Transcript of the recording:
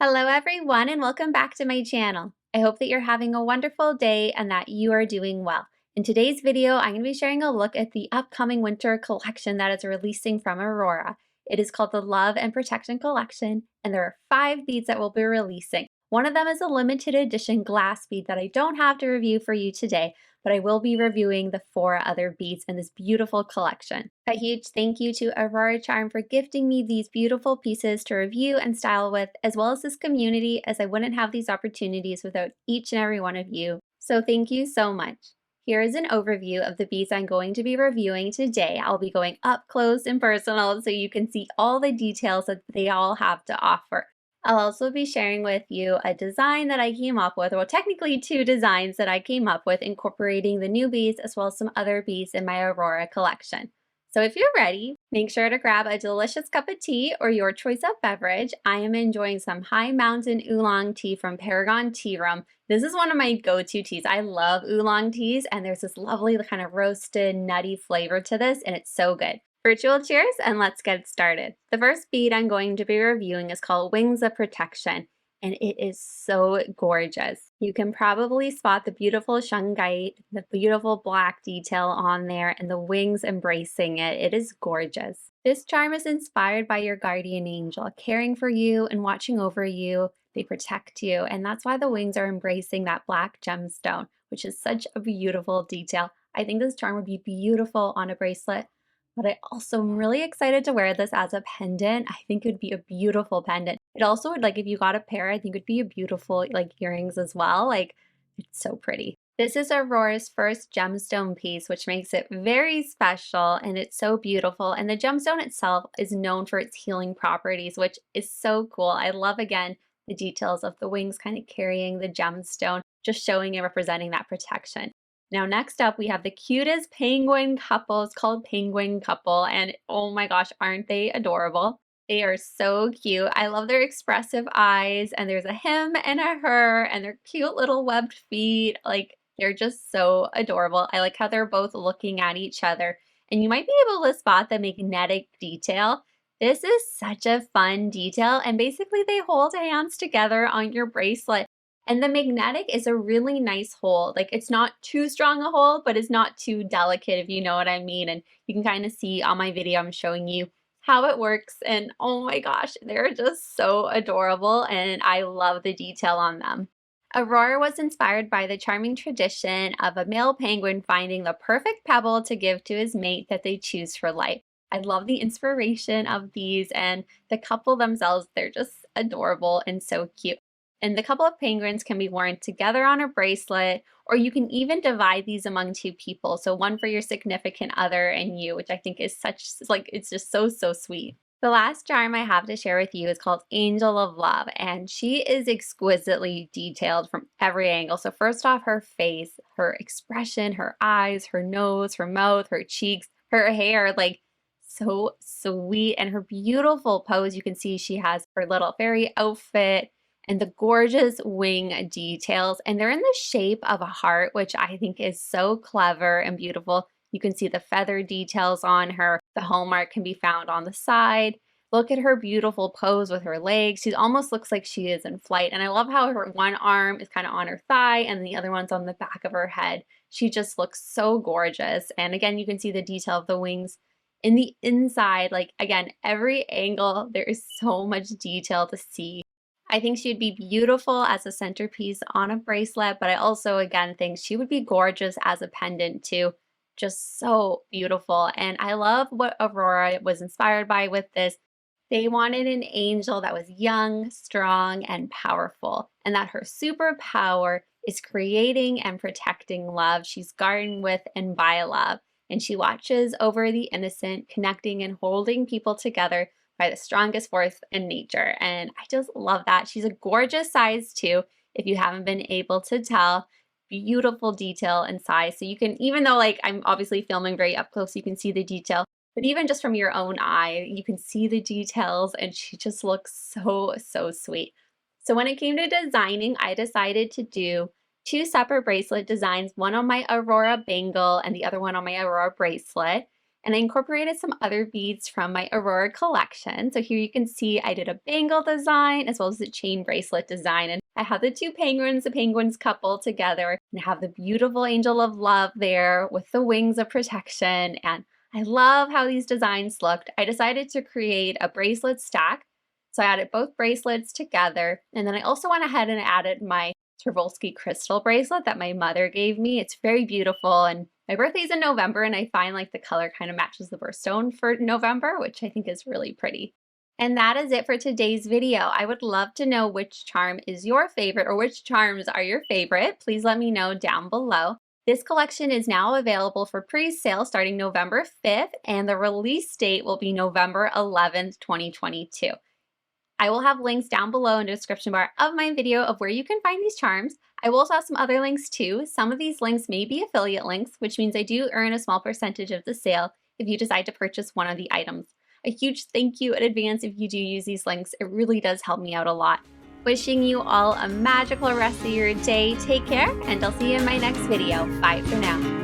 Hello everyone and welcome back to my channel. I hope that you're having a wonderful day and that you are doing well. In today's video, I'm going to be sharing a look at the upcoming winter collection that is releasing from Aurora. It is called the Love and Protection Collection, and there are 5 beads that we'll be releasing. One of them is a limited edition glass bead that I don't have to review for you today, but I will be reviewing the 4 other beads in this beautiful collection. A huge thank you to Aurora Charm for gifting me these beautiful pieces to review and style with, as well as this community, as I wouldn't have these opportunities without each and every one of you. So thank you so much. Here is an overview of the beads I'm going to be reviewing today. I'll be going up close and personal so you can see all the details that they all have to offer. I'll also be sharing with you a design that I came up with, well technically 2 designs that I came up with incorporating the new beads as well as some other beads in my Aurora collection. So if you're ready, make sure to grab a delicious cup of tea or your choice of beverage. I am enjoying some High Mountain Oolong tea from Paragon Tea Room. This is one of my go-to teas. I love oolong teas and there's this lovely kind of roasted nutty flavor to this and it's so good. Virtual cheers and let's get started. The first bead I'm going to be reviewing is called Wings of Protection and it is so gorgeous. You can probably spot the beautiful Shungite, the beautiful black detail on there, and the wings embracing it. It is gorgeous. This charm is inspired by your guardian angel, caring for you and watching over you. They protect you, and that's why the wings are embracing that black gemstone, which is such a beautiful detail. I think this charm would be beautiful on a bracelet, but I also am really excited to wear this as a pendant. I think it would be a beautiful pendant. It also would, like, if you got a pair, I think it would be a beautiful, like, earrings as well. Like, it's so pretty. This is Aurora's first gemstone piece, which makes it very special and it's so beautiful. And the gemstone itself is known for its healing properties, which is so cool. I love, again, the details of the wings kind of carrying the gemstone, just showing and representing that protection. Now next up, we have the cutest penguin couple. It's called Penguin Couple, and oh my gosh, aren't they adorable? They are so cute. I love their expressive eyes, and there's a him and a her, and their cute little webbed feet. Like, they're just so adorable. I like how they're both looking at each other, and you might be able to spot the magnetic detail. This is such a fun detail, and basically they hold hands together on your bracelet. And the magnetic is a really nice hold. Like, it's not too strong a hold, but it's not too delicate, if you know what I mean. And you can kind of see on my video, I'm showing you how it works. And oh my gosh, they're just so adorable. And I love the detail on them. Aurora was inspired by the charming tradition of a male penguin finding the perfect pebble to give to his mate that they choose for life. I love the inspiration of these, and the couple themselves, they're just adorable and so cute. And the couple of penguins can be worn together on a bracelet, or you can even divide these among 2 people. So one for your significant other and you, which I think is such, like, it's just so, so sweet. The last charm I have to share with you is called Angel of Love, and she is exquisitely detailed from every angle. So first off, her face, her expression, her eyes, her nose, her mouth, her cheeks, her hair, like, so sweet, and her beautiful pose. You can see she has her little fairy outfit and the gorgeous wing details, and they're in the shape of a heart, which I think is so clever and beautiful. You can see the feather details on her. The hallmark can be found on the side. Look at her beautiful pose with her legs. She almost looks like she is in flight, and I love how her one arm is kind of on her thigh and the other one's on the back of her head. She just looks so gorgeous, and again, you can see the detail of the wings in the inside. Like, again, every angle, there is so much detail to see. I think she would be beautiful as a centerpiece on a bracelet, but I also, again, think she would be gorgeous as a pendant too. Just so beautiful. And I love what Aurora was inspired by with this. They wanted an angel that was young, strong, and powerful, and that her superpower is creating and protecting love. She's guarding with and by love, and she watches over the innocent, connecting and holding people together by the strongest force in nature. And I just love that. She's a gorgeous size too, if you haven't been able to tell. Beautiful detail and size. So you can, even though, like, I'm obviously filming very up close, you can see the detail, but even just from your own eye, you can see the details, and she just looks so, so sweet. So when it came to designing, I decided to do 2 separate bracelet designs, one on my Aurora bangle and the other one on my Aurora bracelet. And I incorporated some other beads from my Aurora collection. So here you can see I did a bangle design as well as a chain bracelet design. And I have the two penguins, the penguins couple together, and I have the beautiful angel of love there with the wings of protection. And I love how these designs looked. I decided to create a bracelet stack. So I added both bracelets together. And then I also went ahead and added my Swarovski crystal bracelet that my mother gave me. It's very beautiful, and my birthday's in November, and I find like the color kind of matches the birthstone for November, which I think is really pretty. And that is it for today's video. I would love to know which charm is your favorite or which charms are your favorite. Please let me know down below. This collection is now available for pre-sale starting November 5th, and the release date will be November 11th, 2022. I will have links down below in the description bar of my video of where you can find these charms. I will also have some other links too. Some of these links may be affiliate links, which means I do earn a small percentage of the sale if you decide to purchase one of the items. A huge thank you in advance if you do use these links. It really does help me out a lot. Wishing you all a magical rest of your day. Take care, and I'll see you in my next video. Bye for now.